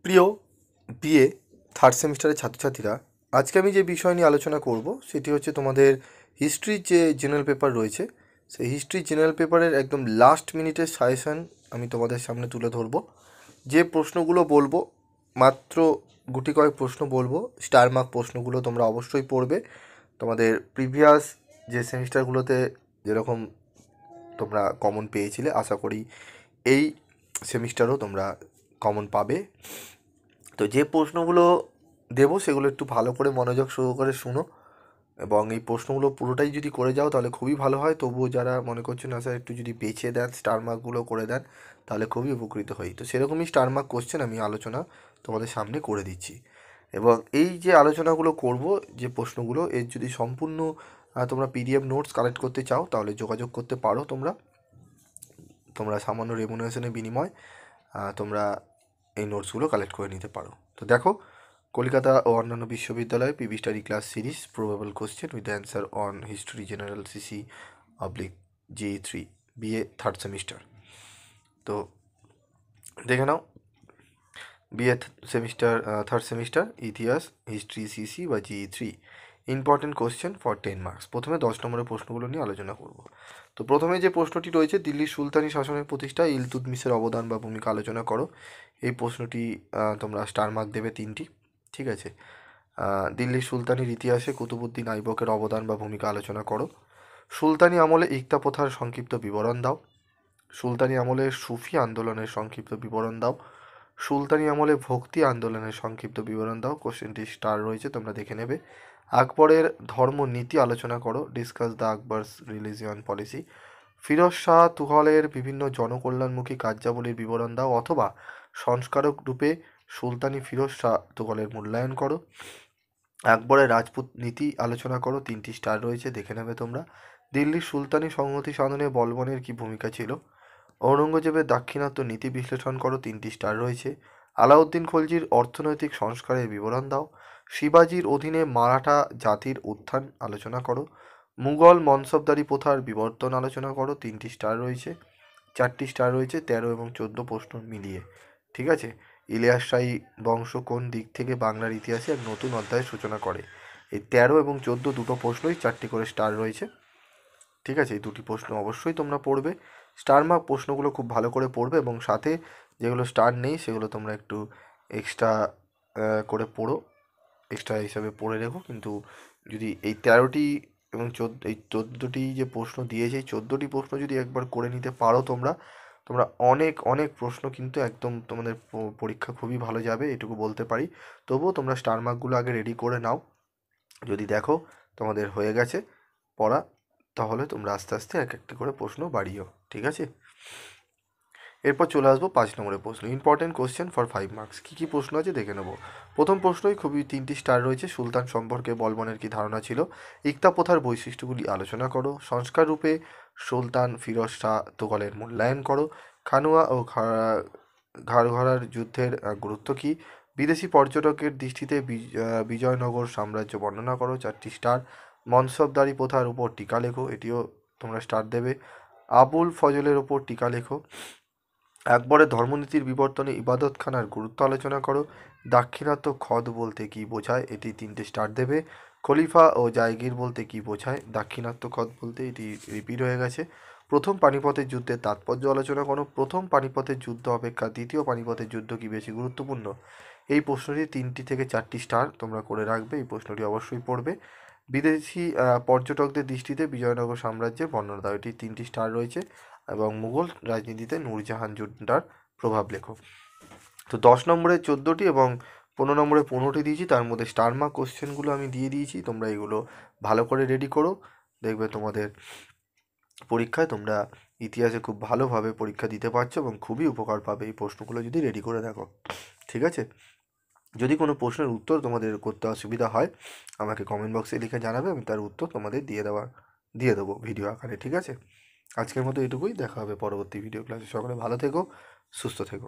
প্রিয় BA third সেমিস্টারের ছাত্রছাত্রীরা, আজকে আমি যে বিষয় নিয়ে আলোচনা করব সেটি হচ্ছে তোমাদের হিস্ট্রির যে জেনারেল পেপার রয়েছে, সেই হিস্ট্রি জেনারেল পেপারের একদম লাস্ট মিনিটের সাজেশান আমি তোমাদের সামনে তুলে ধরব। যে প্রশ্নগুলো বলবো, মাত্র গুটি কয়েক প্রশ্ন বলবো, স্টার মার্ক প্রশ্নগুলো তোমরা অবশ্যই পড়বে। তোমাদের প্রিভিয়াস যে সেমিস্টারগুলোতে যেরকম তোমরা কমন পেয়েছিলে, আশা করি এই সেমিস্টারও তোমরা কমন পাবে। তো যে প্রশ্নগুলো দেবো সেগুলো একটু ভালো করে মনোযোগ সহকারে শুনো, এবং এই প্রশ্নগুলো পুরোটাই যদি করে যাও তাহলে খুবই ভালো হয়। তবুও যারা মনে করছেন না স্যার একটু যদি বেছে দেন, স্টার মার্কগুলো করে দেন, তাহলে খুবই উপকৃত হই। তো সেরকমই স্টার মার্ক কোশ্চেন আমি আলোচনা তোমাদের সামনে করে দিচ্ছি। এবং এই যে আলোচনাগুলো করব, যে প্রশ্নগুলো, এর যদি সম্পূর্ণ তোমরা পিডিএফ নোটস কালেক্ট করতে চাও তাহলে যোগাযোগ করতে পারো। তোমরা সামান্য রেমুনারেশনের বিনিময় তোমরা এই নোটসগুলো কালেক্ট করে নিতে পারো। তো দেখো, কলকাতা ও অন্যান্য বিশ্ববিদ্যালয়ে PB study class series probable question with answer on history general CC oblique JE3 BA third semester. তো দেখে নাও, বিএ সেমিস্টার থার্ড সেমিস্টার ইতিহাস হিস্ট্রি সিসি বা JE3 important question for 10 marks. প্রথমে 10 নম্বরের প্রশ্নগুলো নিয়ে আলোচনা করব। তো প্রথমে যে প্রশ্নটি রয়েছে, দিল্লির সুলতানি শাসনের প্রতিষ্ঠায় ইলতুৎমিশের অবদান বা ভূমিকা আলোচনা করো। এই প্রশ্নটি তোমরা স্টার মার্ক দেবে 3টি। ঠিক আছে। দিল্লির সুলতানির ইতিহাসে কুতুবুদ্দিন আইবকের অবদান বা ভূমিকা আলোচনা করো। সুলতানি আমলে ইকতা প্রথার সংক্ষিপ্ত বিবরণ দাও। সুলতানি আমলে সুফি আন্দোলনের সংক্ষিপ্ত বিবরণ দাও। সুলতানি আমলে ভক্তি আন্দোলনের সংক্ষিপ্ত বিবরণ দাও। কোশ্চেনটি স্টার রয়েছে, তোমরা দেখে নেবে। আকবরের ধর্ম নীতি আলোচনা করো। Discuss the Akbar's religion policy. Firoz Shah তুঘলের বিভিন্ন জনকল্যাণমুখী কার্যাবলীর বিবরণ দাও, অথবা সংস্কারক রূপে সুলতানি ফিরোজ শাহ তুঘলের মূল্যায়ন করো। আকবরের রাজপুত নীতি আলোচনা করো। 3টি স্টার রয়েছে, দেখে নেবে তোমরা। দিল্লির সুলতানি সংহতি সাধনে বলবনের কী ভূমিকা ছিল। ঔরঙ্গজেবের দাক্ষিণাত্য নীতি বিশ্লেষণ করো। 3টি স্টার রয়েছে। আলাউদ্দিন খলজির অর্থনৈতিক সংস্কারের বিবরণ দাও। শিবাজির অধীনে মারাঠা জাতির উত্থান আলোচনা করো। মুঘল মনসবদারি প্রথার বিবর্তন আলোচনা করো। 3টি স্টার রয়েছে। 4টি স্টার রয়েছে 13 এবং 14 প্রশ্ন মিলিয়ে। ঠিক আছে। ইলিয়াস শাহী বংশ কোন দিক থেকে বাংলার ইতিহাসে এক নতুন অধ্যায়ের সূচনা করে। এই 13 এবং 14 দুটো প্রশ্নই 4টি করে স্টার রয়েছে। ঠিক আছে, এই দুটি প্রশ্ন অবশ্যই তোমরা পড়বে। স্টার মার্ক প্রশ্নগুলো খুব ভালো করে পড়বে, এবং সাথে যেগুলো স্টার নেই সেগুলো তোমরা একটু এক্সট্রা করে পড়ো, এক্সট্রা হিসাবে পড়ে রেখো। কিন্তু যদি এই 13টি এবং এই 14টি যে প্রশ্ন দিয়েছে, এই 14টি প্রশ্ন যদি একবার করে নিতে পারো তোমরা, অনেক অনেক প্রশ্ন কিন্তু একদম তোমাদের পরীক্ষা খুবই ভালো যাবে, এটুকু বলতে পারি। তবুও তোমরা স্টার মার্কগুলো আগে রেডি করে নাও। যদি দেখো তোমাদের হয়ে গেছে পড়া, তাহলে তোমরা আস্তে আস্তে এক একটা করে প্রশ্ন বাড়িও। ঠিক আছে। এরপর চলে আসবো 5 নম্বরের প্রশ্ন, ইম্পর্টেন্ট কোশ্চেন ফর 5 মার্কস। কী কী প্রশ্ন আছে দেখে নেবো। প্রথম প্রশ্নই খুবই 3টি স্টার রয়েছে। সুলতান সম্পর্কে বলবনের কী ধারণা ছিল। ইকতা প্রথার বৈশিষ্ট্যগুলি আলোচনা করো। সংস্কার রূপে সুলতান ফিরোজ শাহ তুঘলের মূল্যায়ন করো। খানুয়া ও ঘাড়ঘরার যুদ্ধের গুরুত্ব কী। বিদেশি পর্যটকের দৃষ্টিতে বিজয়নগর সাম্রাজ্য বর্ণনা করো। 4টি স্টার। মনসবদারি প্রথার উপর টিকা লেখো। এটিও তোমরা স্টার দেবে। আবুল ফজলের ওপর টিকা লেখো। আকবরের ধর্মনীতির বিবর্তনে ইবাদতখানার গুরুত্ব আলোচনা করো। দাক্ষিণাত্য খদ বলতে কী বোঝায়, এটি 3টে স্টার দেবে। খলিফা ও জায়গির বলতে কী বোঝায়। দাক্ষিণাত্য খদ বলতে এটি রিপিট হয়ে গেছে। প্রথম পানিপথের যুদ্ধের তাৎপর্য আলোচনা করো। প্রথম পানিপথের যুদ্ধ অপেক্ষা দ্বিতীয় পানিপথের যুদ্ধ কি বেশি গুরুত্বপূর্ণ। এই প্রশ্নটি 3টি থেকে 4টি স্টার তোমরা করে রাখবে, এই প্রশ্নটি অবশ্যই পড়বে। বিদেশি পর্যটকদের দৃষ্টিতে বিজয়নগর সাম্রাজ্যের বর্ণনা দাও, এটি 3টি স্টার রয়েছে। এবং মুঘল রাজনীতিতে নূরজাহান যুদ্ধটার প্রভাব লেখো। তো 10 নম্বরে 14টি এবং 15 নম্বরে 15টি দিয়েছি, তার মধ্যে স্টার মার্ক কোশ্চেনগুলো আমি দিয়ে দিয়েছি। তোমরা এগুলো ভালো করে রেডি করো, দেখবে তোমাদের পরীক্ষায় তোমরা ইতিহাসে খুব ভালোভাবে পরীক্ষা দিতে পারছো এবং খুবই উপকার পাবে এই প্রশ্নগুলো যদি রেডি করে রাখো। ঠিক আছে। যদি কোনো প্রশ্নের উত্তর তোমাদের করতে অসুবিধা হয়, আমাকে কমেন্ট বক্সে লিখে জানাবে, আমি তার উত্তর তোমাদের দিয়ে দেবো ভিডিও আকারে। ঠিক আছে। আজকের মতো এটুকুই, দেখা হবে পরবর্তী ভিডিও ক্লাসে। সকলে ভালো থেকো, সুস্থ থেকো।